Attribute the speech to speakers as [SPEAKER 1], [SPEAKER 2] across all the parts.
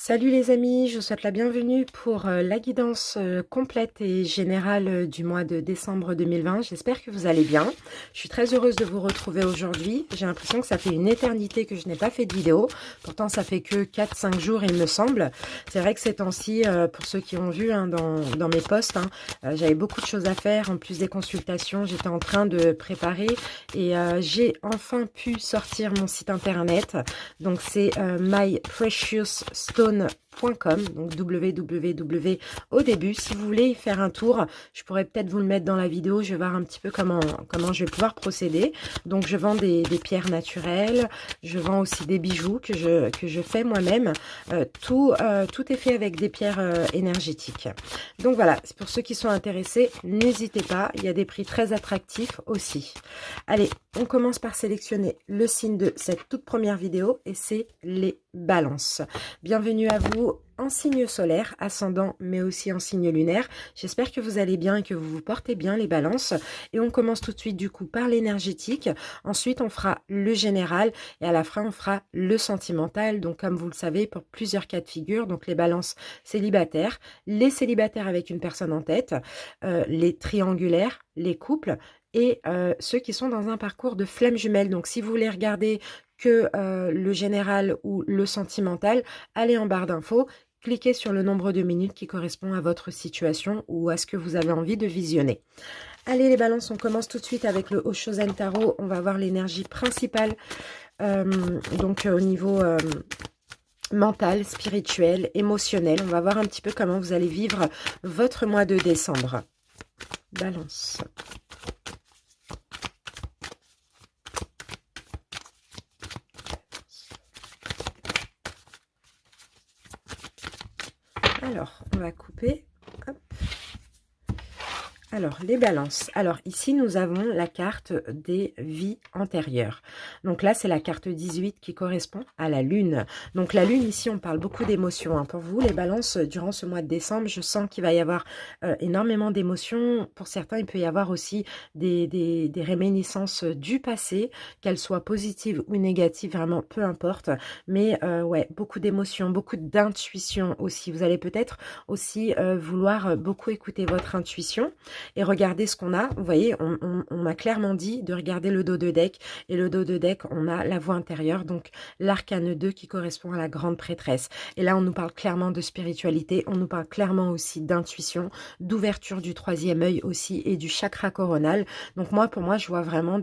[SPEAKER 1] Salut les amis, je vous souhaite la bienvenue pour la guidance complète et générale du mois de décembre 2020. J'espère que vous allez bien. Je suis très heureuse de vous retrouver aujourd'hui. J'ai l'impression que ça fait une éternité que je n'ai pas fait de vidéo. Pourtant, ça fait que 4-5 jours, il me semble. C'est vrai que ces temps-ci, pour ceux qui ont vu dans mes posts, j'avais beaucoup de choses à faire. En plus des consultations, j'étais en train de préparer et j'ai enfin pu sortir mon site internet. Donc, c'est mypreciousstone.com, donc www au début. Si vous voulez y faire un tour, je pourrais peut-être vous le mettre dans la vidéo. Je vais voir un petit peu comment je vais pouvoir procéder. Donc, je vends des pierres naturelles. Je vends aussi des bijoux que je fais moi-même. Tout est fait avec des pierres énergétiques. Donc, voilà. Pour ceux qui sont intéressés, n'hésitez pas. Il y a des prix très attractifs aussi. Allez, on commence par sélectionner le signe de cette toute première vidéo et c'est les balances. Bienvenue à vous en signe solaire, ascendant, mais aussi en signe lunaire. J'espère que vous allez bien et que vous vous portez bien les balances. Et on commence tout de suite du coup par l'énergétique. Ensuite, on fera le général et à la fin, on fera le sentimental. Donc, comme vous le savez, pour plusieurs cas de figure. Donc, les balances célibataires, les célibataires avec une personne en tête, les triangulaires, les couples, et ceux qui sont dans un parcours de flamme jumelle. Donc, si vous voulez regarder que le général ou le sentimental, allez en barre d'infos, cliquez sur le nombre de minutes qui correspond à votre situation ou à ce que vous avez envie de visionner. Allez les balances, on commence tout de suite avec le Oshozen Tarot. On va voir l'énergie principale, donc au niveau mental, spirituel, émotionnel. On va voir un petit peu comment vous allez vivre votre mois de décembre. Balance. Alors, on va couper. Hop. Alors, les balances. Alors, ici, nous avons la carte des vies antérieures. Donc là, c'est la carte 18 qui correspond à la lune. Donc la lune, ici, on parle beaucoup d'émotions. Pour vous, les balances, durant ce mois de décembre, je sens qu'il va y avoir énormément d'émotions. Pour certains, il peut y avoir aussi des réminiscences du passé, qu'elles soient positives ou négatives, vraiment, peu importe. Mais ouais, beaucoup d'émotions, beaucoup d'intuition aussi. Vous allez peut-être aussi vouloir beaucoup écouter votre intuition et regardez ce qu'on a. Vous voyez, on m'a clairement dit de regarder le dos de deck. Et le dos de deck, on a la voix intérieure, donc l'arcane 2 qui correspond à la grande prêtresse. Et là, on nous parle clairement de spiritualité. On nous parle clairement aussi d'intuition, d'ouverture du troisième œil aussi et du chakra coronal. Donc moi, pour moi, je vois vraiment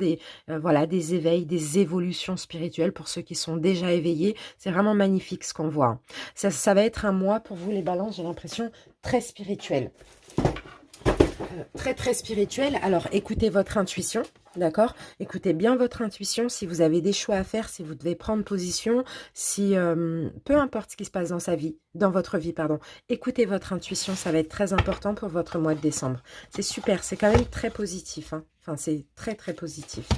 [SPEAKER 1] voilà, des éveils, des évolutions spirituelles pour ceux qui sont déjà éveillés. C'est vraiment magnifique ce qu'on voit. Ça va être un mois pour vous, les balances, j'ai l'impression, très spirituel. Très spirituel. Alors écoutez votre intuition, d'accord? Écoutez bien votre intuition. Si vous avez des choix à faire, si vous devez prendre position, si peu importe ce qui se passe dans votre vie, pardon, écoutez votre intuition, ça va être très important pour votre mois de décembre. C'est super, c'est quand même très positif, hein. Enfin, c'est très positif.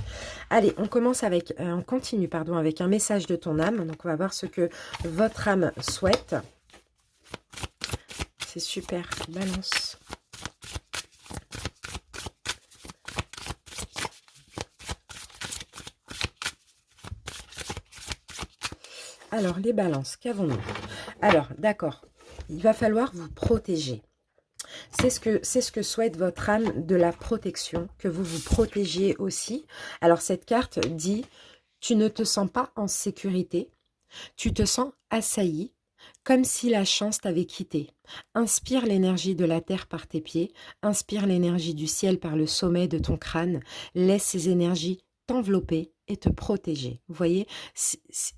[SPEAKER 1] Allez, on commence avec, on continue, pardon, avec un message de ton âme. Donc on va voir ce que votre âme souhaite. C'est super, balance. Alors, les balances, qu'avons-nous? Alors, d'accord, il va falloir vous protéger. C'est ce que souhaite votre âme, de la protection, que vous vous protégiez aussi. Alors, cette carte dit, tu ne te sens pas en sécurité, tu te sens assailli, comme si la chance t'avait quitté. Inspire l'énergie de la terre par tes pieds, inspire l'énergie du ciel par le sommet de ton crâne, laisse ces énergies t'envelopper et te protéger. Vous voyez,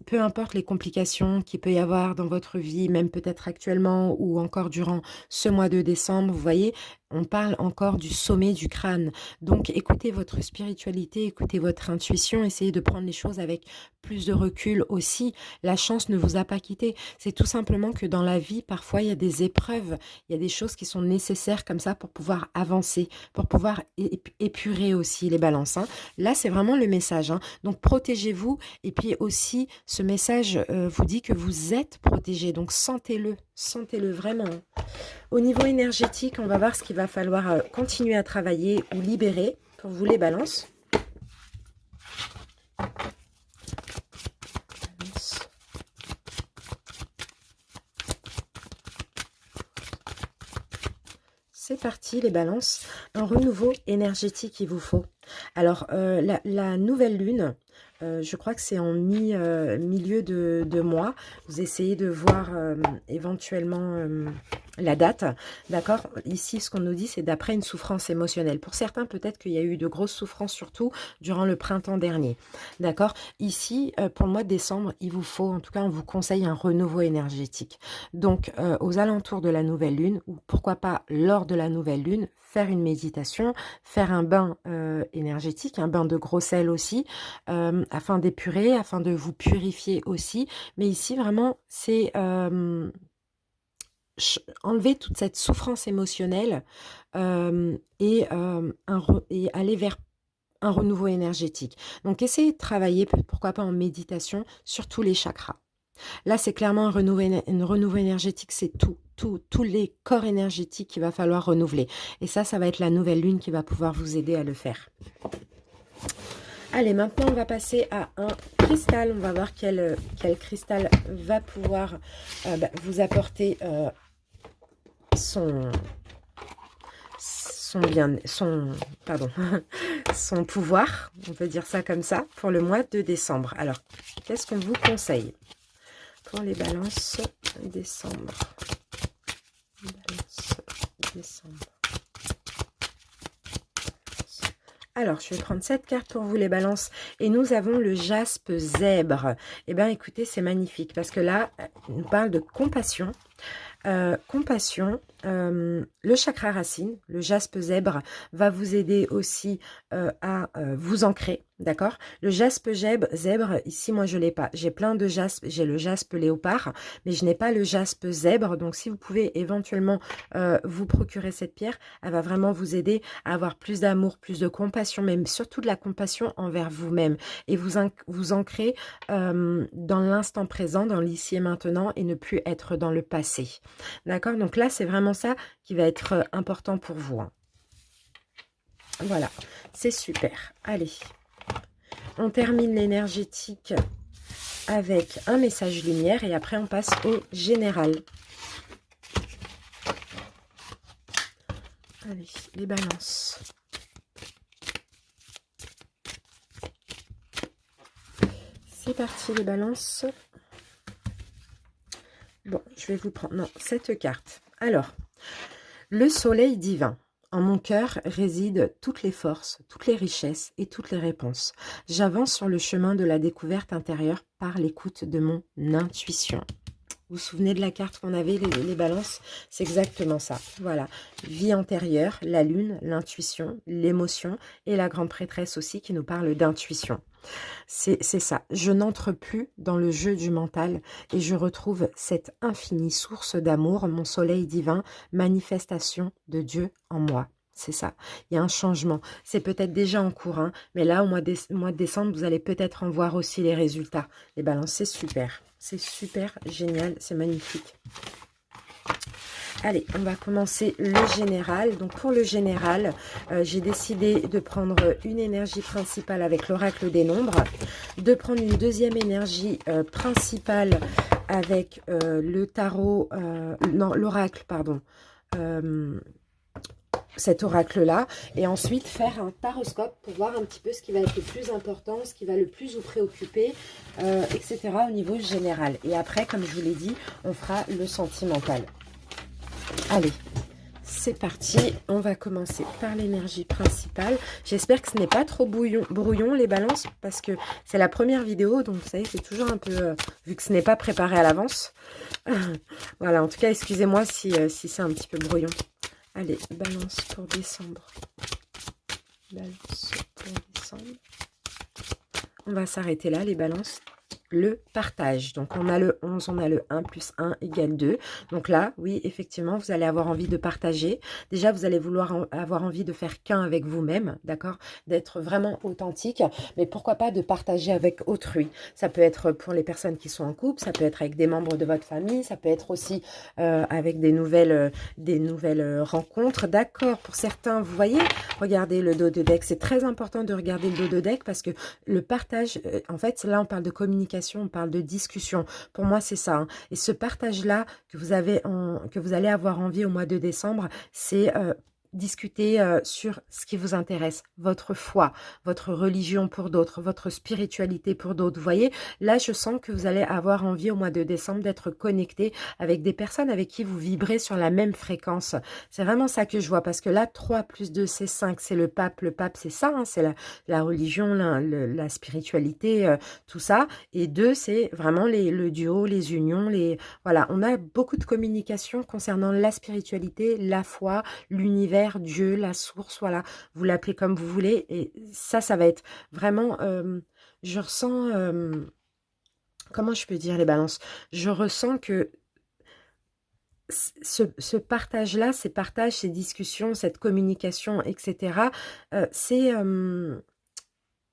[SPEAKER 1] peu importe les complications qu'il peut y avoir dans votre vie, même peut-être actuellement ou encore durant ce mois de décembre, vous voyez, on parle encore du sommet du crâne. Donc écoutez votre spiritualité, écoutez votre intuition, essayez de prendre les choses avec plus de recul aussi. La chance ne vous a pas quitté. C'est tout simplement que dans la vie, parfois, il y a des épreuves, il y a des choses qui sont nécessaires comme ça pour pouvoir avancer, pour pouvoir épurer aussi les balances. Là, c'est vraiment le message. Donc, protégez-vous. Et puis aussi, ce message vous dit que vous êtes protégé. Donc, sentez-le vraiment. Au niveau énergétique, on va voir ce qu'il va falloir continuer à travailler ou libérer pour vous les balances. c'est parti les balances. Un renouveau énergétique, il vous faut. Alors, la nouvelle lune, je crois que c'est en milieu de mois. Vous essayez de voir éventuellement la date. D'accord? Ici, ce qu'on nous dit, c'est d'après une souffrance émotionnelle. Pour certains, peut-être qu'il y a eu de grosses souffrances, surtout durant le printemps dernier. D'accord? Ici, pour le mois de décembre, il vous faut, en tout cas, on vous conseille un renouveau énergétique. Donc, aux alentours de la nouvelle lune, ou pourquoi pas lors de la nouvelle lune, faire une méditation, faire un bain énergétique, un bain de gros sel aussi, afin d'épurer, afin de vous purifier aussi. Mais ici, vraiment, c'est enlever toute cette souffrance émotionnelle et aller vers un renouveau énergétique. Donc, essayez de travailler, pourquoi pas en méditation, sur tous les chakras. Là, c'est clairement un renouveau énergétique, c'est tous les corps énergétiques qu'il va falloir renouveler. Et ça va être la nouvelle lune qui va pouvoir vous aider à le faire. Allez, maintenant, on va passer à un cristal. On va voir quel cristal va pouvoir vous apporter son pouvoir, on peut dire ça comme ça, pour le mois de décembre. Alors, qu'est-ce qu'on vous conseille pour les balances décembre? Alors, je vais prendre cette carte pour vous les balances. Et nous avons le jaspe zèbre. Eh bien, écoutez, c'est magnifique parce que là, on nous parle de compassion. Le chakra racine, le jaspe zèbre, va vous aider aussi à vous ancrer, d'accord? Le jaspe zèbre, ici, moi, je ne l'ai pas. J'ai plein de jaspes, j'ai le jaspe léopard, mais je n'ai pas le jaspe zèbre. Donc, si vous pouvez éventuellement vous procurer cette pierre, elle va vraiment vous aider à avoir plus d'amour, plus de compassion, mais surtout de la compassion envers vous-même. Et vous ancrer dans l'instant présent, dans l'ici et maintenant, et ne plus être dans le passé. D'accord? Donc là, c'est vraiment ça qui va être important pour vous. Hein. Voilà, c'est super. Allez, on termine l'énergétique avec un message lumière et après on passe au général. Allez, les balances. C'est parti les balances. Bon, je vais vous prendre cette carte. Alors, le soleil divin. En mon cœur résident toutes les forces, toutes les richesses et toutes les réponses. J'avance sur le chemin de la découverte intérieure par l'écoute de mon intuition. Vous vous souvenez de la carte qu'on avait, les balances? C'est exactement ça. Voilà. Vie antérieure, la lune, l'intuition, l'émotion et la grande prêtresse aussi qui nous parle d'intuition. C'est ça. Je n'entre plus dans le jeu du mental et je retrouve cette infinie source d'amour, mon soleil divin, manifestation de Dieu en moi. C'est ça. Il y a un changement. C'est peut-être déjà en cours, hein, mais là, au mois de décembre, vous allez peut-être en voir aussi les résultats. Les balances, c'est super. C'est super génial. C'est magnifique. Allez, on va commencer le général. Donc pour le général, j'ai décidé de prendre une énergie principale avec l'oracle des nombres, de prendre une deuxième énergie principale avec le tarot, non, l'oracle, pardon, cet oracle-là, et ensuite faire un taroscope pour voir un petit peu ce qui va être le plus important, ce qui va le plus vous préoccuper, etc. au niveau général. Et après, comme je vous l'ai dit, on fera le sentimental. Allez, c'est parti. On va commencer par l'énergie principale. J'espère que ce n'est pas trop brouillon les balances, parce que c'est la première vidéo, donc vous savez, c'est toujours un peu, vu que ce n'est pas préparé à l'avance. Voilà, en tout cas, excusez-moi si c'est un petit peu brouillon. Allez, balance pour décembre. Balance pour décembre. On va s'arrêter là, les balances. Le partage. Donc, on a le 11, on a le 1 plus 1 égale 2. Donc là, oui, effectivement, vous allez avoir envie de partager. Déjà, vous allez vouloir avoir envie de faire qu'un avec vous-même, d'accord? D'être vraiment authentique. Mais pourquoi pas de partager avec autrui? Ça peut être pour les personnes qui sont en couple, ça peut être avec des membres de votre famille, ça peut être aussi avec des nouvelles rencontres. D'accord, pour certains, vous voyez, regardez le dos de deck. C'est très important de regarder le dos de deck parce que le partage, en fait, là, on parle de communication communication, on parle de discussion. Pour moi, c'est ça, hein. Et ce partage-là que que vous allez avoir envie au mois de décembre, c'est discuter sur ce qui vous intéresse, votre foi, votre religion pour d'autres, votre spiritualité pour d'autres. Vous voyez, là, je sens que vous allez avoir envie au mois de décembre d'être connecté avec des personnes avec qui vous vibrez sur la même fréquence. C'est vraiment ça que je vois, parce que là, 3 plus 2, c'est 5, c'est le pape. Le pape, c'est ça, hein, c'est la religion, la spiritualité, tout ça. Et 2, c'est vraiment le duo, les unions, voilà, on a beaucoup de communication concernant la spiritualité, la foi, l'univers, Dieu, la source, voilà, vous l'appelez comme vous voulez, et ça va être vraiment, je ressens, comment je peux dire les balances, je ressens que ce partage-là, ces partages, ces discussions, cette communication, etc.,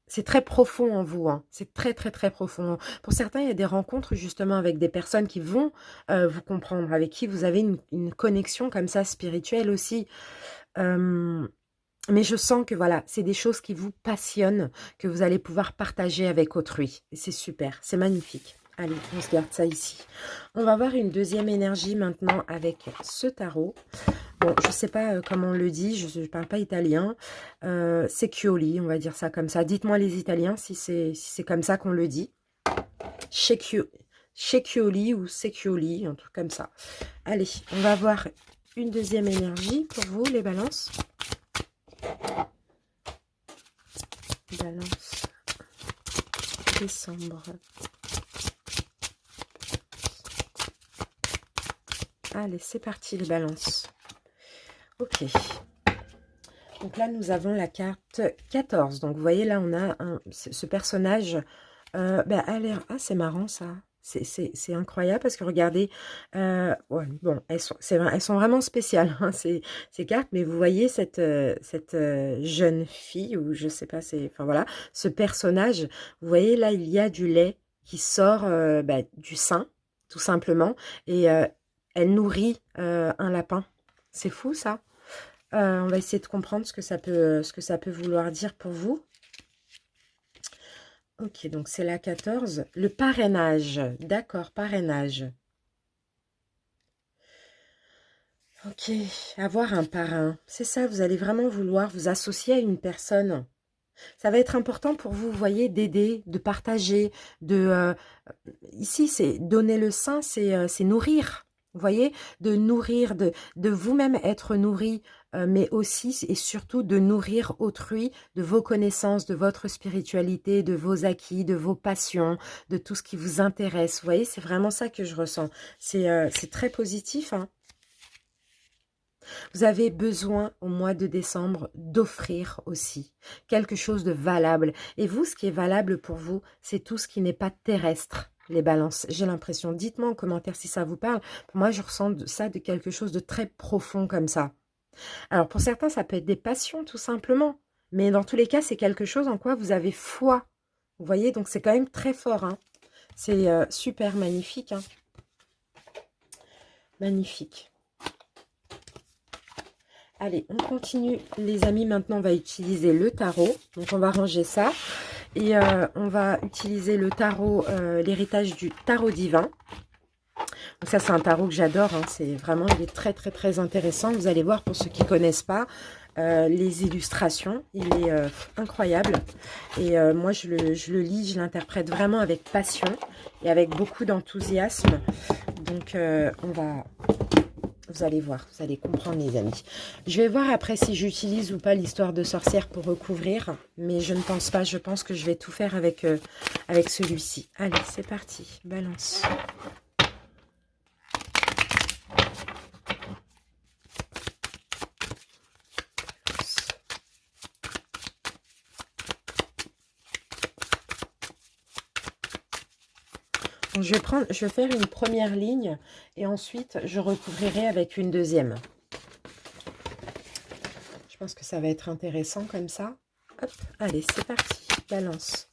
[SPEAKER 1] c'est très profond en vous, hein. C'est très, très, très profond. Pour certains, il y a des rencontres justement avec des personnes qui vont vous comprendre, avec qui vous avez une connexion comme ça spirituelle aussi. Mais je sens que voilà, c'est des choses qui vous passionnent, que vous allez pouvoir partager avec autrui. Et c'est super, c'est magnifique. Allez, on se garde ça ici. On va voir une deuxième énergie maintenant avec ce tarot. Bon, je ne sais pas comment on le dit, je ne parle pas italien. Secchioli, on va dire ça comme ça. Dites-moi les Italiens si c'est comme ça qu'on le dit. Secchioli ou Secchioli, un truc comme ça. Allez, on va voir une deuxième énergie pour vous, les balances. Balance. Décembre. Allez, c'est parti, les balances. Ok. Donc là, nous avons la carte 14. Donc, vous voyez, là, on a ce personnage. Ah, c'est marrant, ça. C'est incroyable parce que regardez, ouais, bon, elles sont vraiment spéciales, hein, ces cartes, mais vous voyez cette jeune fille, ou je sais pas, enfin voilà, ce personnage, vous voyez là, il y a du lait qui sort du sein, tout simplement, et elle nourrit un lapin. C'est fou, ça. On va essayer de comprendre ce que ça peut vouloir dire pour vous. Ok, donc c'est la 14. Le parrainage. D'accord, parrainage. Ok, avoir un parrain. C'est ça, vous allez vraiment vouloir vous associer à une personne. Ça va être important pour vous, vous voyez, d'aider, de partager, ici, c'est donner le sein, c'est nourrir. Vous voyez, de nourrir, de vous-même être nourri, mais aussi et surtout de nourrir autrui de vos connaissances, de votre spiritualité, de vos acquis, de vos passions, de tout ce qui vous intéresse. Vous voyez, c'est vraiment ça que je ressens. C'est très positif, hein. Vous avez besoin au mois de décembre d'offrir aussi quelque chose de valable. Et vous, ce qui est valable pour vous, c'est tout ce qui n'est pas terrestre. Les balances, j'ai l'impression. Dites-moi en commentaire si ça vous parle. Pour moi, je ressens ça de quelque chose de très profond comme ça. Alors, pour certains, ça peut être des passions, tout simplement. Mais dans tous les cas, c'est quelque chose en quoi vous avez foi. Vous voyez, donc c'est quand même très fort, hein. C'est super magnifique, hein. Magnifique. Allez, on continue, les amis. Maintenant, on va utiliser le tarot. Donc, on va ranger ça. Et on va utiliser le tarot, l'héritage du tarot divin. Donc ça, c'est un tarot que j'adore, hein. C'est vraiment, il est très, très, très intéressant. Vous allez voir, pour ceux qui ne connaissent pas, les illustrations. Il est incroyable. Et moi, je le lis, je l'interprète vraiment avec passion et avec beaucoup d'enthousiasme. Donc, vous allez voir, vous allez comprendre, les amis. Je vais voir après si j'utilise ou pas l'histoire de sorcière pour recouvrir. Mais je ne pense pas. Je pense que je vais tout faire avec celui-ci. Allez, c'est parti. Balance. Donc, je vais faire une première ligne et ensuite je recouvrirai avec une deuxième. Je pense que ça va être intéressant comme ça. Hop, allez, c'est parti. Balance.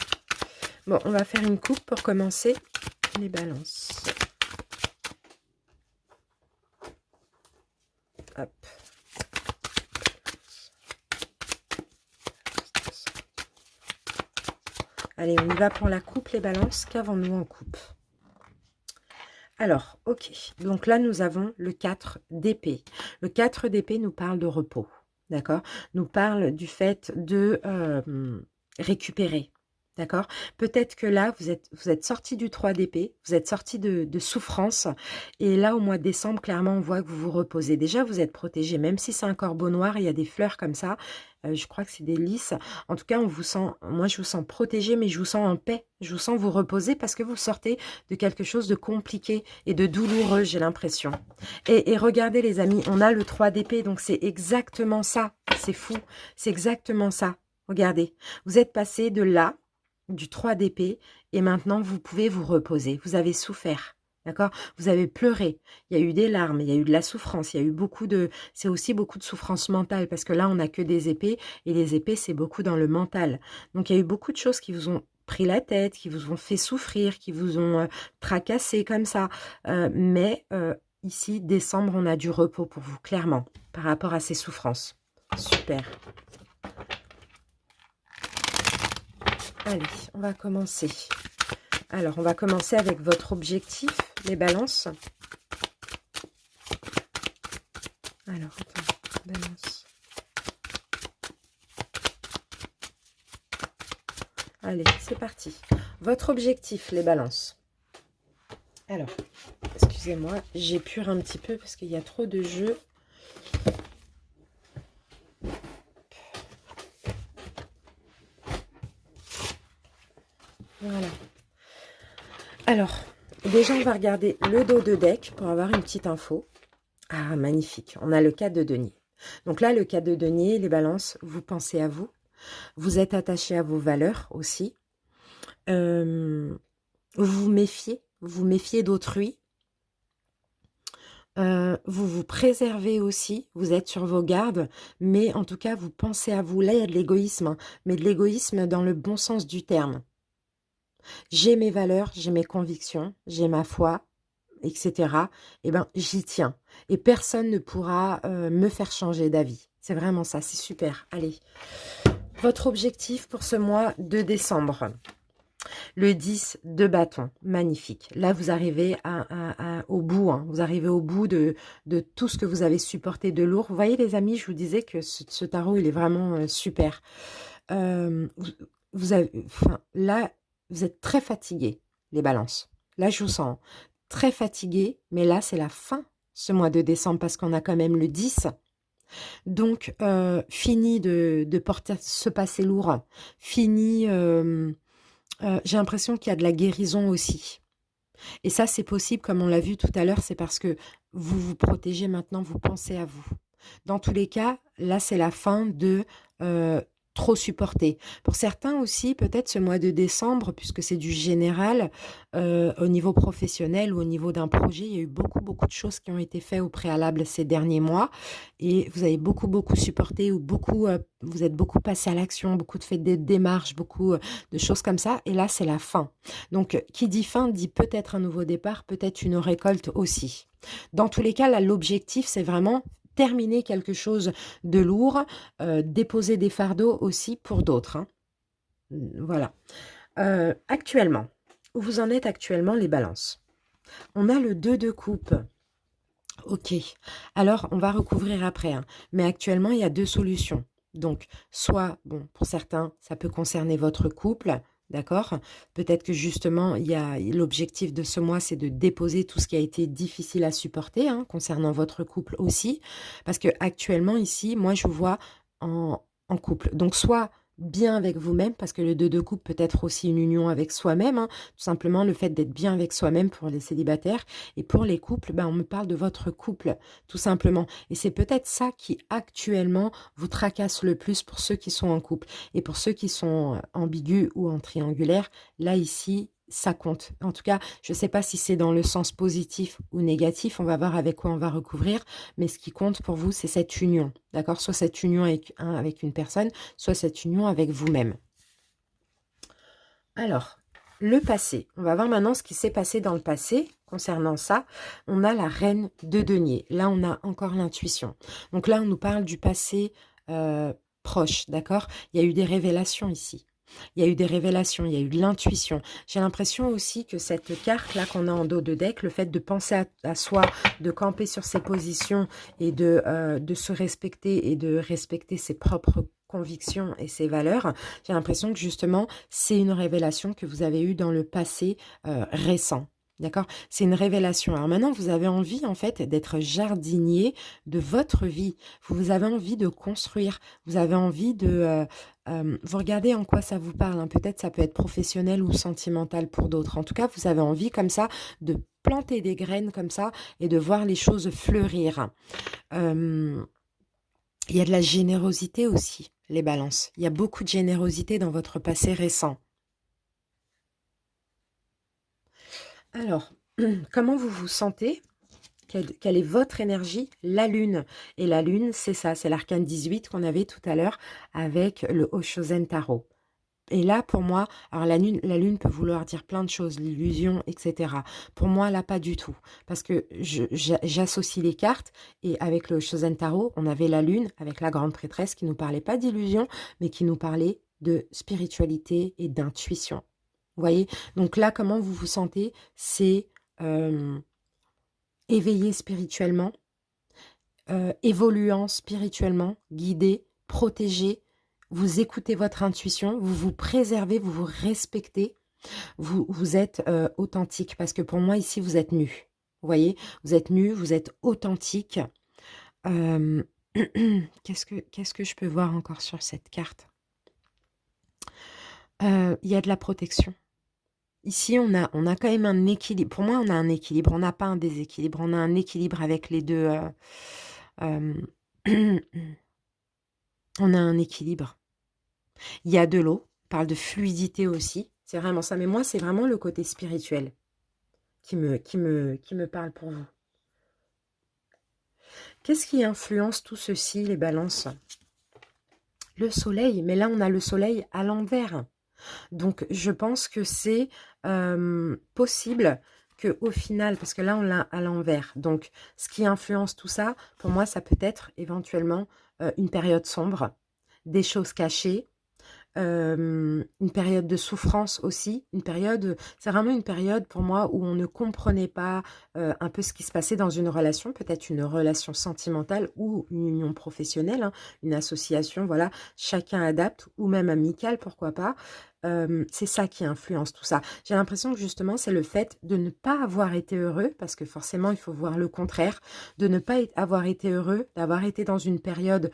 [SPEAKER 1] Bon, on va faire une coupe pour commencer. Les balances. Hop. Allez, on y va pour la coupe, les balances. Qu'avons-nous en coupe? Alors, ok. Donc là, nous avons le 4 d'épée. Le 4 d'épée nous parle de repos. D'accord? Nous parle du fait de récupérer. D'accord? Peut-être que là, vous êtes sorti du 3 d'épée, vous êtes sorti de souffrance. Et là, au mois de décembre, clairement, on voit que vous vous reposez. Déjà, vous êtes protégé. Même si c'est un corbeau noir, il y a des fleurs comme ça. Je crois que c'est des lys. En tout cas, on vous sent, moi, je vous sens protégé, mais je vous sens en paix. Je vous sens vous reposer parce que vous sortez de quelque chose de compliqué et de douloureux, j'ai l'impression. Et regardez, les amis, on a le 3 d'épée, donc c'est exactement ça. C'est fou. C'est exactement ça. Regardez, vous êtes passé de là, du 3 d'épée, et maintenant vous pouvez vous reposer. Vous avez souffert, d'accord? Vous avez pleuré, il y a eu des larmes, il y a eu de la souffrance, il y a eu beaucoup de... C'est aussi beaucoup de souffrance mentale, parce que là, on n'a que des épées, et les épées, c'est beaucoup dans le mental. Donc, il y a eu beaucoup de choses qui vous ont pris la tête, qui vous ont fait souffrir, qui vous ont tracassé comme ça. Mais ici, décembre, on a du repos pour vous, clairement, par rapport à ces souffrances. Super. Allez, on va commencer. Alors, on va commencer avec votre objectif, les balances. Alors, attends, balance. Allez, c'est parti. Votre objectif, les balances. Alors, excusez-moi, j'épure un petit peu parce qu'il y a trop de jeux. Voilà. Alors, déjà, on va regarder le dos de deck pour avoir une petite info. Ah, magnifique. On a le 4 de denier. Donc là, le 4 de denier, les balances, vous pensez à vous. Vous êtes attaché à vos valeurs aussi. Vous vous méfiez d'autrui. Vous vous préservez aussi, vous êtes sur vos gardes, mais en tout cas, vous pensez à vous. Là, il y a de l'égoïsme, hein, mais de l'égoïsme dans le bon sens du terme. J'ai mes valeurs, j'ai mes convictions, j'ai ma foi, etc. Eh bien, j'y tiens. Et personne ne pourra me faire changer d'avis. C'est vraiment ça, c'est super. Allez, votre objectif pour ce mois de décembre. Le 10 de bâton, magnifique. Là, vous arrivez au bout. Hein. Vous arrivez au bout de tout ce que vous avez supporté de lourd. Vous voyez, les amis, je vous disais que ce tarot, il est vraiment super. Là, vous êtes très fatigué, les balances. Là, je vous sens très fatigué, mais là, c'est la fin, ce mois de décembre, parce qu'on a quand même le 10. Donc, fini de porter ce passé lourd. Fini... j'ai l'impression qu'il y a de la guérison aussi. Et ça, c'est possible, comme on l'a vu tout à l'heure, c'est parce que vous vous protégez maintenant, vous pensez à vous. Dans tous les cas, là, c'est la fin de trop supporter. Pour certains aussi, peut-être ce mois de décembre, puisque c'est du général, au niveau professionnel ou au niveau d'un projet, il y a eu beaucoup de choses qui ont été faites au préalable ces derniers mois. Et vous avez beaucoup supporté ou vous êtes beaucoup passé à l'action, beaucoup de fait des démarches, beaucoup de choses comme ça. Et là, c'est la fin. Donc, qui dit fin dit peut-être un nouveau départ, peut-être une récolte aussi. Dans tous les cas, là, l'objectif, c'est vraiment terminer quelque chose de lourd, déposer des fardeaux aussi pour d'autres. Hein. Voilà. Actuellement, où vous en êtes actuellement, les balances? On a le 2 de coupe. Ok. Alors, on va recouvrir après. Hein. Mais actuellement, il y a deux solutions. Donc, soit, bon, pour certains, ça peut concerner votre couple. D'accord? Peut-être que justement, il y a l'objectif de ce mois, c'est de déposer tout ce qui a été difficile à supporter, hein, concernant votre couple aussi. Parce que actuellement, ici, moi, je vous vois en couple. Donc, soit bien avec vous-même, parce que le 2 de coupe peut être aussi une union avec soi-même, hein, tout simplement le fait d'être bien avec soi-même pour les célibataires. Et pour les couples, ben, on me parle de votre couple, tout simplement. Et c'est peut-être ça qui, actuellement, vous tracasse le plus pour ceux qui sont en couple. Et pour ceux qui sont ambigus ou en triangulaire, là, ici, ça compte. En tout cas, je ne sais pas si c'est dans le sens positif ou négatif. On va voir avec quoi on va recouvrir. Mais ce qui compte pour vous, c'est cette union. D'accord? Soit cette union avec une personne, soit cette union avec vous-même. Alors, le passé. On va voir maintenant ce qui s'est passé dans le passé. Concernant ça, on a la reine de denier. Là, on a encore l'intuition. Donc là, on nous parle du passé proche, d'accord? Il y a eu des révélations ici. Il y a eu des révélations, il y a eu de l'intuition. J'ai l'impression aussi que cette carte-là qu'on a en dos de deck, le fait de penser à soi, de camper sur ses positions et de se respecter et de respecter ses propres convictions et ses valeurs, j'ai l'impression que justement, c'est une révélation que vous avez eue dans le passé récent. D'accord? C'est une révélation. Alors maintenant, vous avez envie, en fait, d'être jardinier de votre vie. Vous avez envie de construire. Vous avez envie de... vous regardez en quoi ça vous parle. Hein. Peut-être ça peut être professionnel ou sentimental pour d'autres. En tout cas, vous avez envie comme ça de planter des graines comme ça et de voir les choses fleurir. Il y a de la générosité aussi, les balances. Il y a beaucoup de générosité dans votre passé récent. Alors, comment vous vous sentez? Quelle est votre énergie? La lune. Et la lune, c'est ça, c'est l'arcane 18 qu'on avait tout à l'heure avec le Oshozen Tarot. Et là, pour moi, alors la lune peut vouloir dire plein de choses, l'illusion, etc. Pour moi, là, pas du tout. Parce que j'associe les cartes et avec le Shozen Tarot, on avait la lune avec la grande prêtresse qui nous parlait pas d'illusion, mais qui nous parlait de spiritualité et d'intuition. Vous voyez? Donc là, comment vous vous sentez? C'est éveillé spirituellement, évoluant spirituellement, guidé, protégé. Vous écoutez votre intuition, vous vous préservez, vous vous respectez, vous êtes authentique. Parce que pour moi, ici, vous êtes nu. Vous voyez? Vous êtes nu, vous êtes authentique. Qu'est-ce que je peux voir encore sur cette carte? Il y a de la protection. Ici, on a quand même un équilibre. Pour moi, on a un équilibre. On n'a pas un déséquilibre. On a un équilibre avec les deux. On a un équilibre. Il y a de l'eau. On parle de fluidité aussi. C'est vraiment ça. Mais moi, c'est vraiment le côté spirituel qui me parle pour vous. Qu'est-ce qui influence tout ceci, les balances? Le soleil. Mais là, on a le soleil à l'envers. Donc, je pense que c'est possible qu'au final, parce que là, on l'a à l'envers. Donc, ce qui influence tout ça, pour moi, ça peut être éventuellement une période sombre, des choses cachées, une période de souffrance aussi, c'est vraiment une période pour moi où on ne comprenait pas un peu ce qui se passait dans une relation, peut-être une relation sentimentale ou une union professionnelle, hein, une association, voilà, chacun adapte, ou même amicale, pourquoi pas. C'est ça qui influence tout ça. J'ai l'impression que justement, c'est le fait de ne pas avoir été heureux, parce que forcément, il faut voir le contraire, de ne pas avoir été heureux, d'avoir été dans une période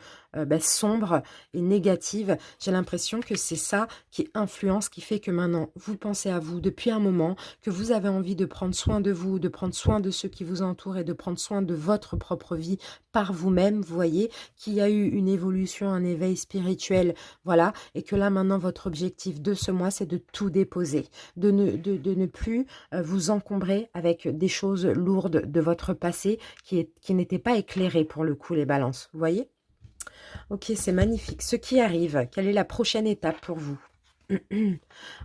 [SPEAKER 1] sombre et négative. J'ai l'impression que c'est ça qui influence, qui fait que maintenant, vous pensez à vous depuis un moment, que vous avez envie de prendre soin de vous, de prendre soin de ceux qui vous entourent et de prendre soin de votre propre vie par vous-même, vous voyez, qu'il y a eu une évolution, un éveil spirituel, voilà, et que là, maintenant, votre objectif de ce mois, c'est de tout déposer, de ne plus vous encombrer avec des choses lourdes de votre passé qui n'étaient pas éclairées pour le coup, les balances, vous voyez? Ok, c'est magnifique. Ce qui arrive, quelle est la prochaine étape pour vous?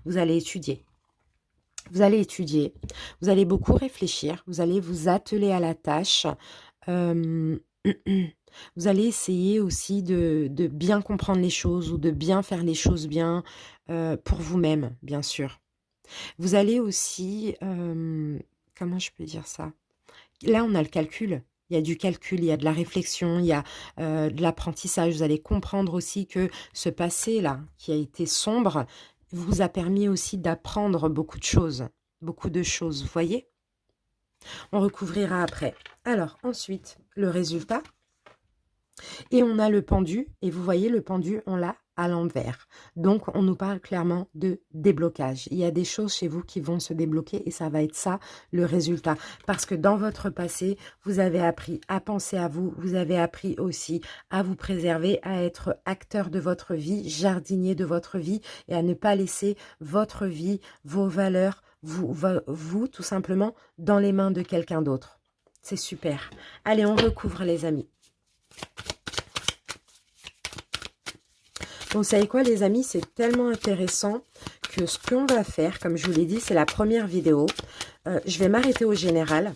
[SPEAKER 1] Vous allez étudier. Vous allez étudier, vous allez beaucoup réfléchir, vous allez vous atteler à la tâche. Vous allez essayer aussi de bien comprendre les choses ou de bien faire les choses bien pour vous-même, bien sûr. Vous allez aussi, comment je peux dire ça? Là, on a le calcul. Il y a du calcul, il y a de la réflexion, il y a de l'apprentissage. Vous allez comprendre aussi que ce passé-là, qui a été sombre, vous a permis aussi d'apprendre beaucoup de choses. Beaucoup de choses, vous voyez? On recouvrira après. Alors, ensuite, le résultat. Et on a le pendu, et vous voyez, le pendu, on l'a à l'envers. Donc, on nous parle clairement de déblocage. Il y a des choses chez vous qui vont se débloquer et ça va être ça, le résultat. Parce que dans votre passé, vous avez appris à penser à vous, vous avez appris aussi à vous préserver, à être acteur de votre vie, jardinier de votre vie et à ne pas laisser votre vie, vos valeurs, vous tout simplement, dans les mains de quelqu'un d'autre. C'est super. Allez, on recouvre les amis. Vous savez quoi les amis, c'est tellement intéressant que ce qu'on va faire, comme je vous l'ai dit, c'est la première vidéo. Je vais m'arrêter au général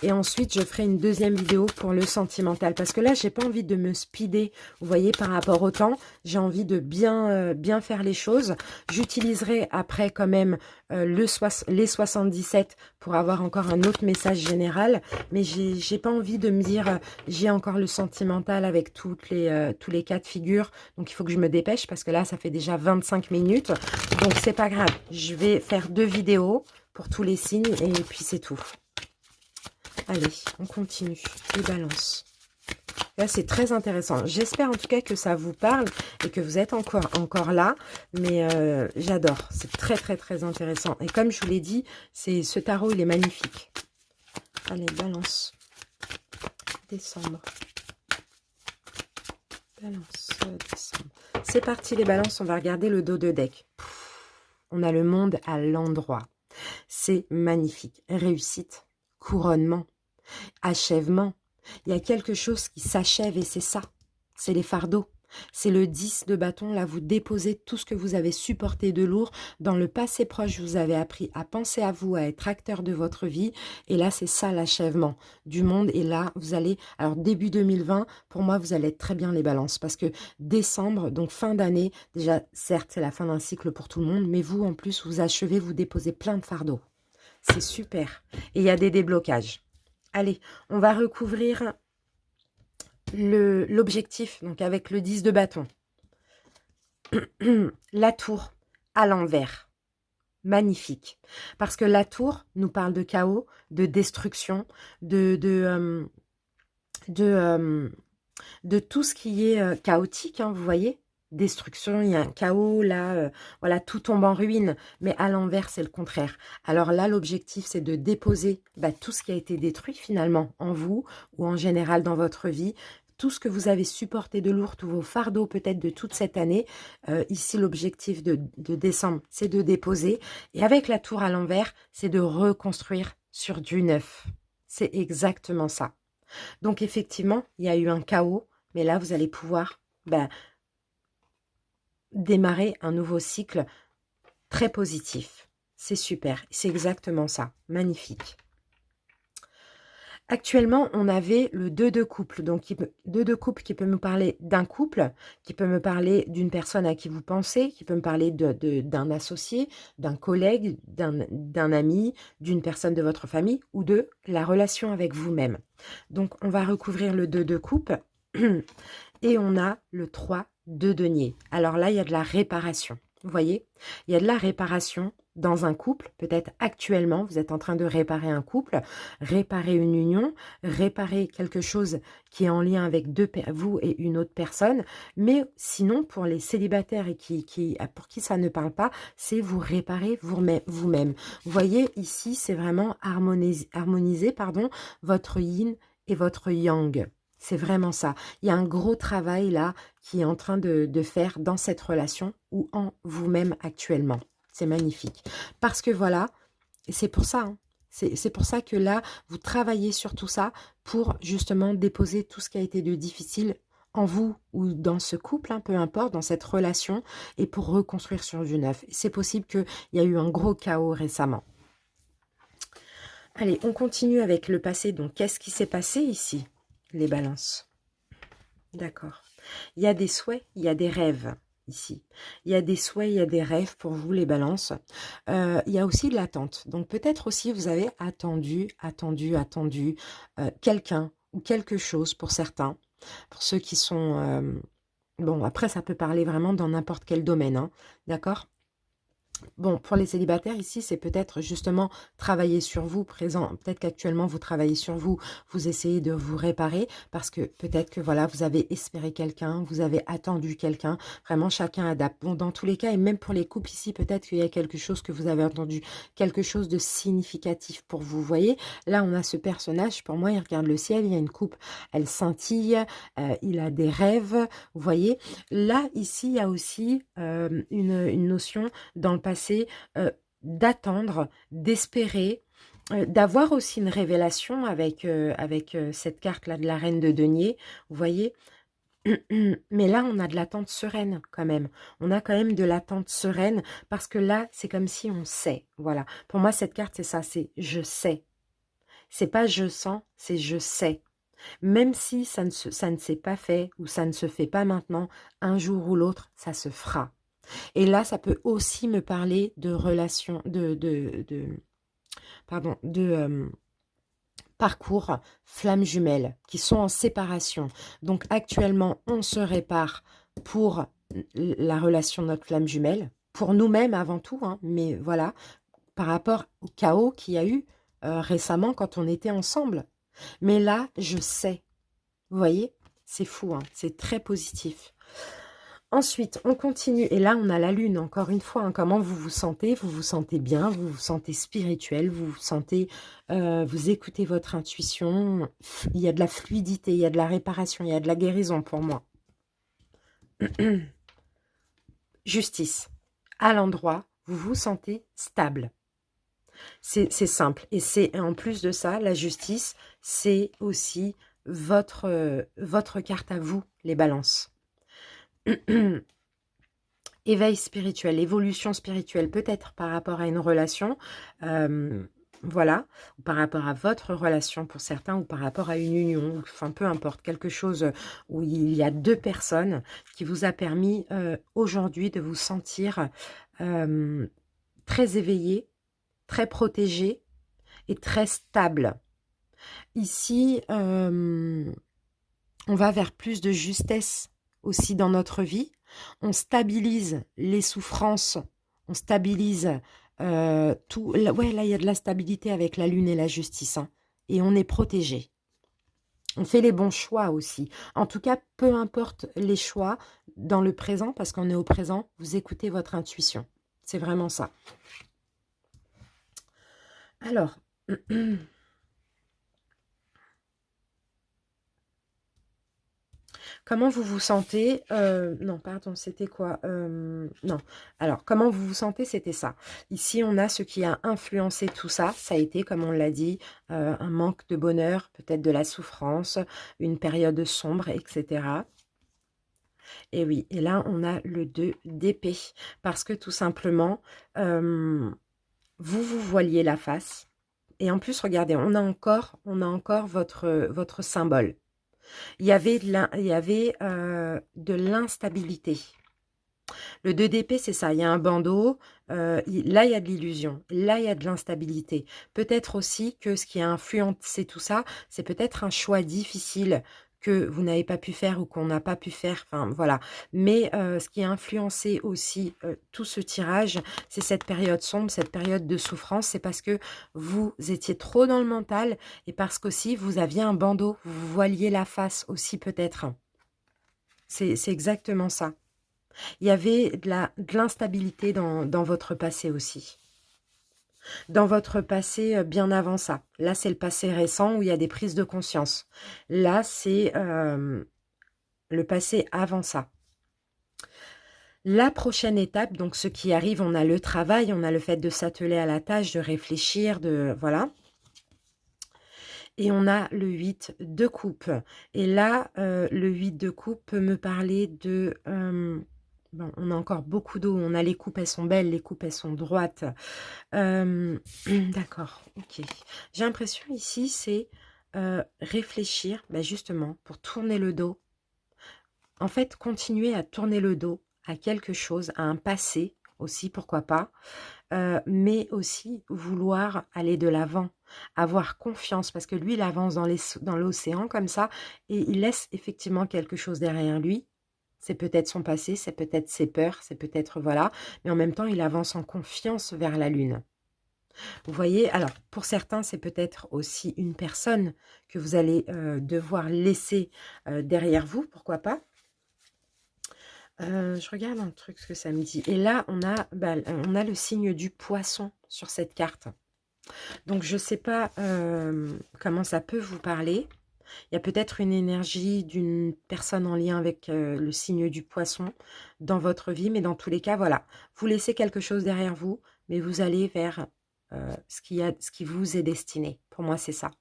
[SPEAKER 1] Et ensuite, je ferai une deuxième vidéo pour le sentimental. Parce que là, j'ai pas envie de me speeder, vous voyez, par rapport au temps. J'ai envie de bien faire les choses. J'utiliserai après quand même les 77 pour avoir encore un autre message général. Mais j'ai pas envie de me dire, j'ai encore le sentimental avec tous les cas de figure. Donc, il faut que je me dépêche parce que là, ça fait déjà 25 minutes. Donc, c'est pas grave. Je vais faire 2 vidéos pour tous les signes et puis c'est tout. Allez, on continue. Les balances. Là, c'est très intéressant. J'espère en tout cas que ça vous parle et que vous êtes encore là. Mais j'adore. C'est très, très, très intéressant. Et comme je vous l'ai dit, ce tarot, il est magnifique. Allez, balance. Décembre. Balance, décembre. C'est parti, les balances. On va regarder le dos de deck. On a le monde à l'endroit. C'est magnifique. Réussite, couronnement, achèvement. Il y a quelque chose qui s'achève et c'est ça. C'est les fardeaux. C'est le 10 de bâton. Là, vous déposez tout ce que vous avez supporté de lourd. Dans le passé proche, vous avez appris à penser à vous, à être acteur de votre vie. Et là, c'est ça l'achèvement du monde. Et là, vous allez... Alors, début 2020, pour moi, vous allez être très bien les balances. Parce que décembre, donc fin d'année, déjà, certes, c'est la fin d'un cycle pour tout le monde. Mais vous, en plus, vous achevez, vous déposez plein de fardeaux. C'est super. Et il y a des déblocages. Allez, on va recouvrir l'objectif, donc avec le 10 de bâton. La tour à l'envers. Magnifique. Parce que la tour nous parle de chaos, de destruction, de tout ce qui est chaotique, hein, vous voyez. Destruction, il y a un chaos, là, voilà, tout tombe en ruine. Mais à l'envers, c'est le contraire. Alors là, l'objectif, c'est de déposer tout ce qui a été détruit, finalement, en vous ou en général dans votre vie. Tout ce que vous avez supporté de lourd, tous vos fardeaux peut-être de toute cette année. Ici, l'objectif de décembre, c'est de déposer. Et avec la tour à l'envers, c'est de reconstruire sur du neuf. C'est exactement ça. Donc, effectivement, il y a eu un chaos. Mais là, vous allez pouvoir... démarrer un nouveau cycle très positif. C'est super. C'est exactement ça. Magnifique. Actuellement, on avait le 2 de couple. Donc, 2 de couple qui peut me parler d'un couple, qui peut me parler d'une personne à qui vous pensez, qui peut me parler d'un associé, d'un collègue, d'un ami, d'une personne de votre famille ou de la relation avec vous-même. Donc, on va recouvrir le 2 de couple et on a le 3 de denier. Alors là, il y a de la réparation. Vous voyez, il y a de la réparation dans un couple. Peut-être actuellement, vous êtes en train de réparer un couple, réparer une union, réparer quelque chose qui est en lien avec vous et une autre personne. Mais sinon, pour les célibataires et pour qui ça ne parle pas, c'est vous réparer vous-même. Vous voyez, ici, c'est vraiment harmoniser votre yin et votre yang. C'est vraiment ça. Il y a un gros travail là qui est en train de faire dans cette relation ou en vous-même actuellement. C'est magnifique. Parce que voilà, c'est pour ça. Hein. C'est pour ça que là, vous travaillez sur tout ça pour justement déposer tout ce qui a été de difficile en vous ou dans ce couple, hein, peu importe, dans cette relation, et pour reconstruire sur du neuf. C'est possible qu'il y a eu un gros chaos récemment. Allez, on continue avec le passé. Donc, qu'est-ce qui s'est passé ici ? Les balances. D'accord. Il y a des souhaits, il y a des rêves ici. Il y a des souhaits, il y a des rêves pour vous, les balances. Il y a aussi de l'attente. Donc peut-être aussi vous avez attendu quelqu'un ou quelque chose pour certains. Pour ceux qui sont... bon, après, ça peut parler vraiment dans n'importe quel domaine. Hein, d'accord ? Bon, pour les célibataires, ici, c'est peut-être justement travailler sur vous, présent. Peut-être qu'actuellement, vous travaillez sur vous, vous essayez de vous réparer, parce que peut-être que, voilà, vous avez espéré quelqu'un, vous avez attendu quelqu'un. Vraiment, chacun adapte. Bon, dans tous les cas, et même pour les couples ici, peut-être qu'il y a quelque chose que vous avez entendu, quelque chose de significatif pour vous. Vous voyez, là, on a ce personnage, pour moi, il regarde le ciel, il y a une coupe, elle scintille, il a des rêves, vous voyez. Là, ici, il y a aussi une notion dans le passé, d'attendre, d'espérer, d'avoir aussi une révélation avec cette carte-là de la reine de denier, vous voyez. Mais là, on a de l'attente sereine quand même. On a quand même de l'attente sereine parce que là, c'est comme si on sait. Voilà. Pour moi, cette carte, c'est ça, c'est je sais. C'est pas je sens, c'est je sais. Même si ça ne s'est pas fait ou ça ne se fait pas maintenant, un jour ou l'autre, ça se fera. Et là, ça peut aussi me parler de relations, pardon, parcours flammes jumelles qui sont en séparation. Donc actuellement, on se répare pour la relation de notre flamme jumelle, pour nous-mêmes avant tout, hein, mais voilà, par rapport au chaos qu'il y a eu récemment quand on était ensemble. Mais là, je sais, vous voyez, c'est fou, hein, c'est très positif. Ensuite, on continue. Et là, on a la lune, encore une fois. Hein, comment vous vous sentez? Vous vous sentez bien, vous vous sentez spirituel, vous vous sentez... vous écoutez votre intuition. Il y a de la fluidité, il y a de la réparation, il y a de la guérison pour moi. Justice. À l'endroit, vous vous sentez stable. C'est simple. Et c'est en plus de ça, la justice, c'est aussi votre carte à vous, les balances. Éveil spirituel, évolution spirituelle, peut-être par rapport à une relation, voilà, ou par rapport à votre relation pour certains, ou par rapport à une union, enfin peu importe, quelque chose où il y a deux personnes qui vous a permis aujourd'hui de vous sentir très éveillé, très protégé et très stable. Ici, on va vers plus de justesse aussi dans notre vie. On stabilise les souffrances, on stabilise tout. Ouais, là, il y a de la stabilité avec la lune et la justice. Hein, et on est protégé. On fait les bons choix aussi. En tout cas, peu importe les choix dans le présent, parce qu'on est au présent, vous écoutez votre intuition. C'est vraiment ça. Alors... Comment vous vous sentez non, pardon, c'était quoi non. Alors, comment vous vous sentez, c'était ça. Ici, on a ce qui a influencé tout ça. Ça a été, comme on l'a dit, un manque de bonheur, peut-être de la souffrance, une période sombre, etc. Et oui, et là, on a le 2 d'épée. Parce que tout simplement, vous vous voiliez la face. Et en plus, regardez, on a encore votre symbole. Il y avait de l'instabilité. Le 2 d'épée, c'est ça. Il y a un bandeau. Là, il y a de l'illusion. Là, il y a de l'instabilité. Peut-être aussi que ce qui a influencé tout ça, c'est peut-être un choix difficile que vous n'avez pas pu faire ou qu'on n'a pas pu faire. Enfin, voilà. Mais ce qui a influencé aussi tout ce tirage, c'est cette période sombre, cette période de souffrance. C'est parce que vous étiez trop dans le mental et parce qu'aussi, vous aviez un bandeau. Vous voiliez la face aussi peut-être. C'est exactement ça. Il y avait de l'instabilité dans votre passé aussi. Dans votre passé bien avant ça. Là, c'est le passé récent où il y a des prises de conscience. Là, c'est le passé avant ça. La prochaine étape, donc ce qui arrive, on a le travail, on a le fait de s'atteler à la tâche, de réfléchir, de voilà. Et on a le 8 de coupe. Et là, le 8 de coupe peut me parler de... bon, on a encore beaucoup d'eau. On a les coupes, elles sont belles. Les coupes, elles sont droites. D'accord, ok. J'ai l'impression ici, c'est réfléchir, ben justement, pour tourner le dos. En fait, continuer à tourner le dos à quelque chose, à un passé aussi, pourquoi pas. Mais aussi vouloir aller de l'avant, avoir confiance, parce que lui, il avance dans l'océan comme ça, et il laisse effectivement quelque chose derrière lui. C'est peut-être son passé, c'est peut-être ses peurs, c'est peut-être, voilà, mais en même temps, il avance en confiance vers la lune. Vous voyez, alors, pour certains, c'est peut-être aussi une personne que vous allez devoir laisser derrière vous, pourquoi pas. Je regarde un truc, ce que ça me dit. Et là, on a le signe du poisson sur cette carte. Donc, je ne sais pas comment ça peut vous parler. Il y a peut-être une énergie d'une personne en lien avec le signe du poisson dans votre vie. Mais dans tous les cas, voilà. Vous laissez quelque chose derrière vous, mais vous allez vers ce qui vous est destiné. Pour moi, c'est ça.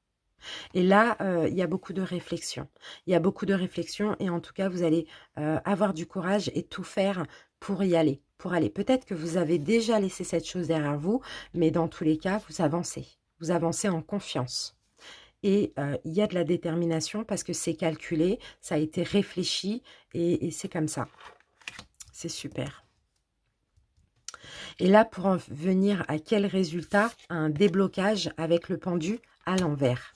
[SPEAKER 1] Et là, il y a beaucoup de réflexion. Il y a beaucoup de réflexion et en tout cas, vous allez avoir du courage et tout faire pour y aller. Pour aller. Peut-être que vous avez déjà laissé cette chose derrière vous, mais dans tous les cas, vous avancez. Vous avancez en confiance. Et il y a de la détermination parce que c'est calculé, ça a été réfléchi et c'est comme ça. C'est super. Et là, pour en venir à quel résultat? Un déblocage avec le pendu à l'envers.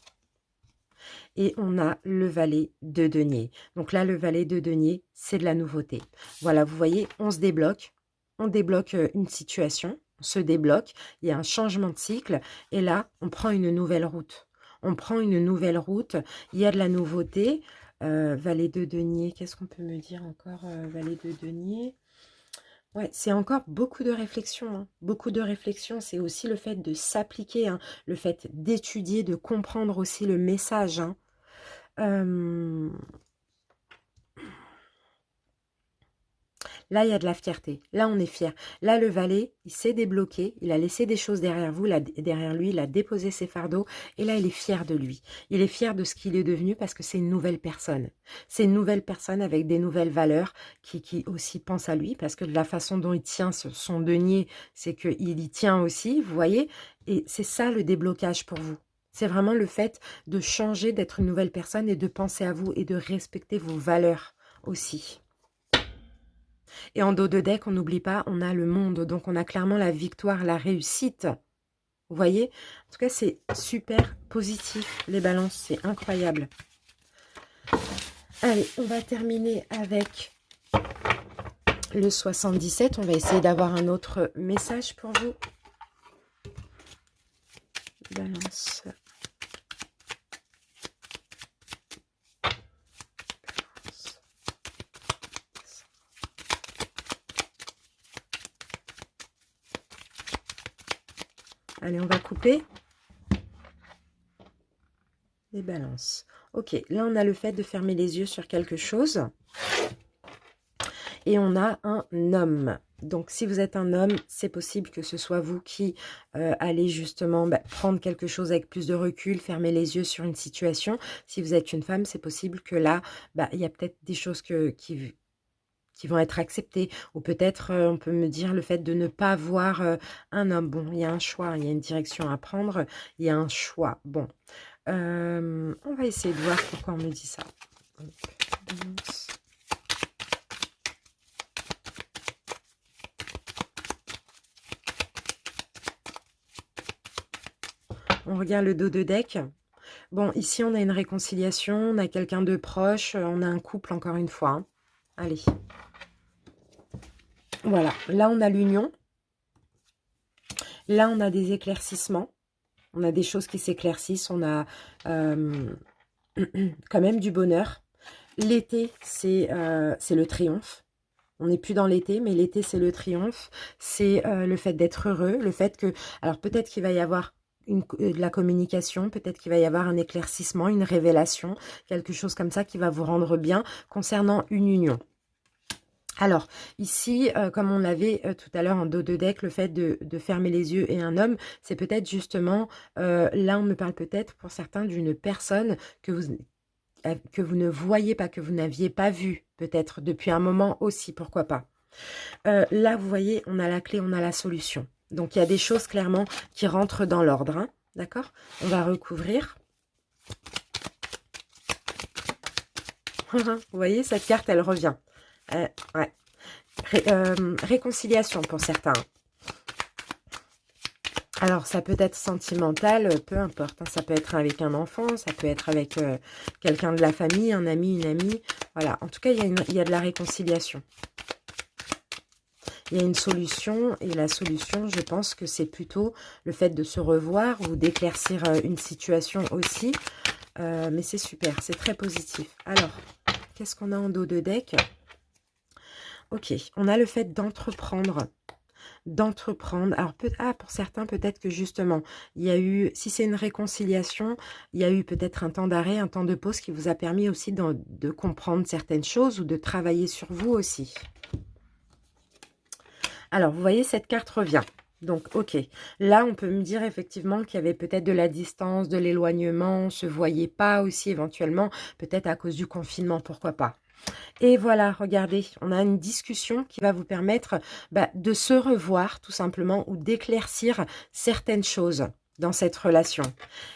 [SPEAKER 1] Et on a le valet de denier. Donc là, le valet de denier, c'est de la nouveauté. Voilà, vous voyez, on se débloque. On débloque une situation, on se débloque. Il y a un changement de cycle. Et là, on prend une nouvelle route. On prend une nouvelle route. Il y a de la nouveauté. Valet de denier, qu'est-ce qu'on peut me dire encore? Valet de denier. Ouais, c'est encore beaucoup de réflexion, hein. Beaucoup de réflexion, c'est aussi le fait de s'appliquer, hein, le fait d'étudier, de comprendre aussi le message, hein. Euh, Là, il y a de la fierté. Là, on est fier. Là, le valet, il s'est débloqué. Il a laissé des choses derrière vous, derrière lui. Il a déposé ses fardeaux. Et là, il est fier de lui. Il est fier de ce qu'il est devenu parce que c'est une nouvelle personne. C'est une nouvelle personne avec des nouvelles valeurs qui aussi pense à lui. Parce que de la façon dont il tient son denier, c'est qu'il y tient aussi, vous voyez. Et c'est ça le déblocage pour vous. C'est vraiment le fait de changer, d'être une nouvelle personne et de penser à vous et de respecter vos valeurs aussi. Et en dos de deck, on n'oublie pas, on a le monde. Donc, on a clairement la victoire, la réussite. Vous voyez? En tout cas, c'est super positif, les balances. C'est incroyable. Allez, on va terminer avec le 77. On va essayer d'avoir un autre message pour vous. Balance. Allez, on va couper les balances. Ok, là, on a le fait de fermer les yeux sur quelque chose. Et on a un homme. Donc, si vous êtes un homme, c'est possible que ce soit vous qui allez justement prendre quelque chose avec plus de recul, fermer les yeux sur une situation. Si vous êtes une femme, c'est possible que là, il y a peut-être des choses qui vont être acceptées. Ou peut-être, on peut me dire le fait de ne pas voir un homme. Bon, il y a un choix, il y a une direction à prendre, il y a un choix. Bon, on va essayer de voir pourquoi on me dit ça. Donc, on regarde le dos de deck. Bon, ici, on a une réconciliation, on a quelqu'un de proche, on a un couple, encore une fois. Hein. Allez. Voilà, là, on a l'union. Là, on a des éclaircissements. On a des choses qui s'éclaircissent. On a quand même du bonheur. L'été, c'est le triomphe. On n'est plus dans l'été, mais l'été, c'est le triomphe. C'est le fait d'être heureux, le fait que... Alors, peut-être qu'il va y avoir de la communication, peut-être qu'il va y avoir un éclaircissement, une révélation, quelque chose comme ça qui va vous rendre bien concernant une union. Alors, ici, comme on l'avait tout à l'heure en dos de deck, le fait de fermer les yeux et un homme, c'est peut-être justement, là on me parle peut-être pour certains d'une personne que vous ne voyez pas, que vous n'aviez pas vu, peut-être depuis un moment aussi, pourquoi pas. Là, vous voyez, on a la clé, on a la solution. Donc, il y a des choses clairement qui rentrent dans l'ordre, hein, d'accord? On va recouvrir. Vous voyez, cette carte, elle revient. Ouais. Réconciliation pour certains. Alors, ça peut être sentimental, peu importe. Hein, ça peut être avec un enfant, ça peut être avec quelqu'un de la famille, un ami, une amie. Voilà, en tout cas, il y a de la réconciliation. Il y a une solution, et la solution, je pense que c'est plutôt le fait de se revoir ou d'éclaircir une situation aussi. Mais c'est super, c'est très positif. Alors, qu'est-ce qu'on a en dos de deck? Ok, on a le fait d'entreprendre. Alors, pour certains, peut-être que justement, il y a eu, si c'est une réconciliation, il y a eu peut-être un temps d'arrêt, un temps de pause qui vous a permis aussi de comprendre certaines choses ou de travailler sur vous aussi. Alors, vous voyez, cette carte revient. Donc, ok. Là, on peut me dire effectivement qu'il y avait peut-être de la distance, de l'éloignement, on ne se voyait pas aussi éventuellement, peut-être à cause du confinement, pourquoi pas. Et voilà, regardez, on a une discussion qui va vous permettre de se revoir tout simplement ou d'éclaircir certaines choses. dans cette relation.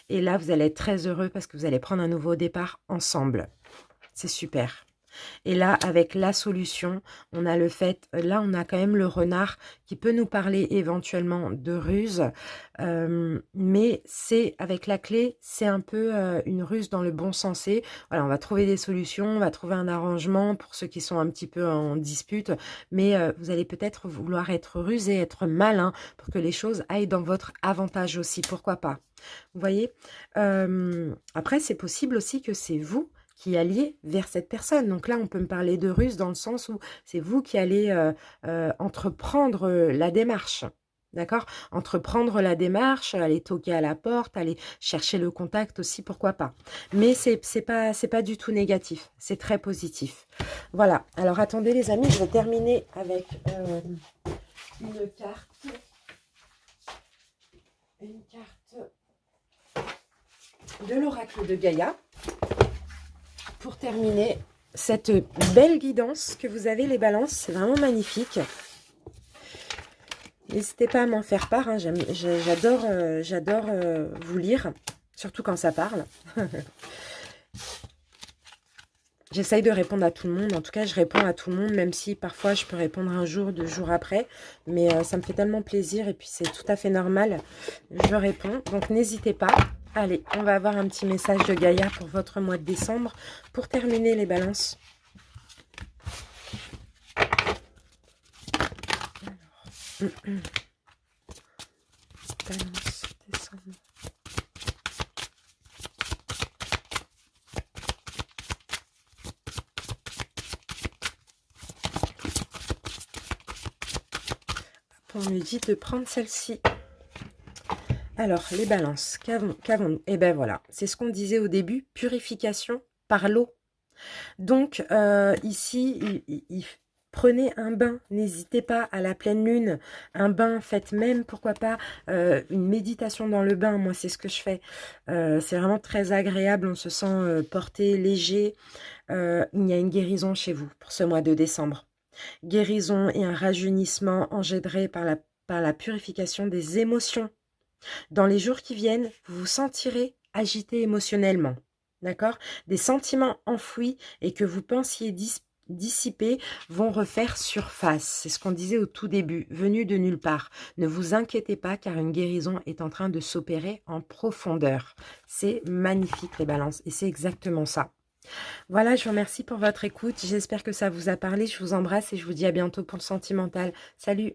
[SPEAKER 1] Et là, vous allez être très heureux parce que vous allez prendre un nouveau départ ensemble. C'est super. Et là, avec la solution, on a le fait, là, on a quand même le renard qui peut nous parler éventuellement de ruse, mais c'est avec la clé, c'est un peu une ruse dans le bon sens. Voilà, on va trouver des solutions, on va trouver un arrangement pour ceux qui sont un petit peu en dispute, mais vous allez peut-être vouloir être rusé, être malin pour que les choses aillent dans votre avantage aussi, pourquoi pas. Vous voyez. Après, c'est possible aussi que c'est vous qui alliez vers cette personne. Donc là, on peut me parler de ruse dans le sens où c'est vous qui allez entreprendre la démarche. D'accord? Entreprendre la démarche, aller toquer à la porte, aller chercher le contact aussi, pourquoi pas. Mais c'est pas du tout négatif, c'est très positif. Voilà. Alors attendez les amis, je vais terminer avec une carte. Une carte de l'oracle de Gaïa. Pour terminer cette belle guidance que vous avez les balances, c'est vraiment magnifique. N'hésitez pas à m'en faire part, hein. J'adore vous lire, surtout quand ça parle. J'essaye de répondre à tout le monde, en tout cas je réponds à tout le monde, même si parfois je peux répondre un jour, 2 jours après, mais ça me fait tellement plaisir et puis c'est tout à fait normal, je réponds, donc n'hésitez pas. Allez, on va avoir un petit message de Gaïa pour votre mois de décembre, pour terminer les balances. Alors, balance, décembre. On me dit de prendre celle-ci. Alors, les balances, qu'avons-nous? Eh bien voilà, c'est ce qu'on disait au début, purification par l'eau. Donc, ici, prenez un bain, n'hésitez pas à la pleine lune, un bain, faites même, pourquoi pas, une méditation dans le bain, moi c'est ce que je fais. C'est vraiment très agréable, on se sent porté, léger. Il y a une guérison chez vous pour ce mois de décembre. Guérison et un rajeunissement engendré par la purification des émotions. Dans les jours qui viennent, vous vous sentirez agité émotionnellement, d'accord? Des sentiments enfouis et que vous pensiez dissipés vont refaire surface. C'est ce qu'on disait au tout début, venu de nulle part. Ne vous inquiétez pas car une guérison est en train de s'opérer en profondeur. C'est magnifique les balances et c'est exactement ça. Voilà, je vous remercie pour votre écoute. J'espère que ça vous a parlé. Je vous embrasse et je vous dis à bientôt pour le sentimental. Salut!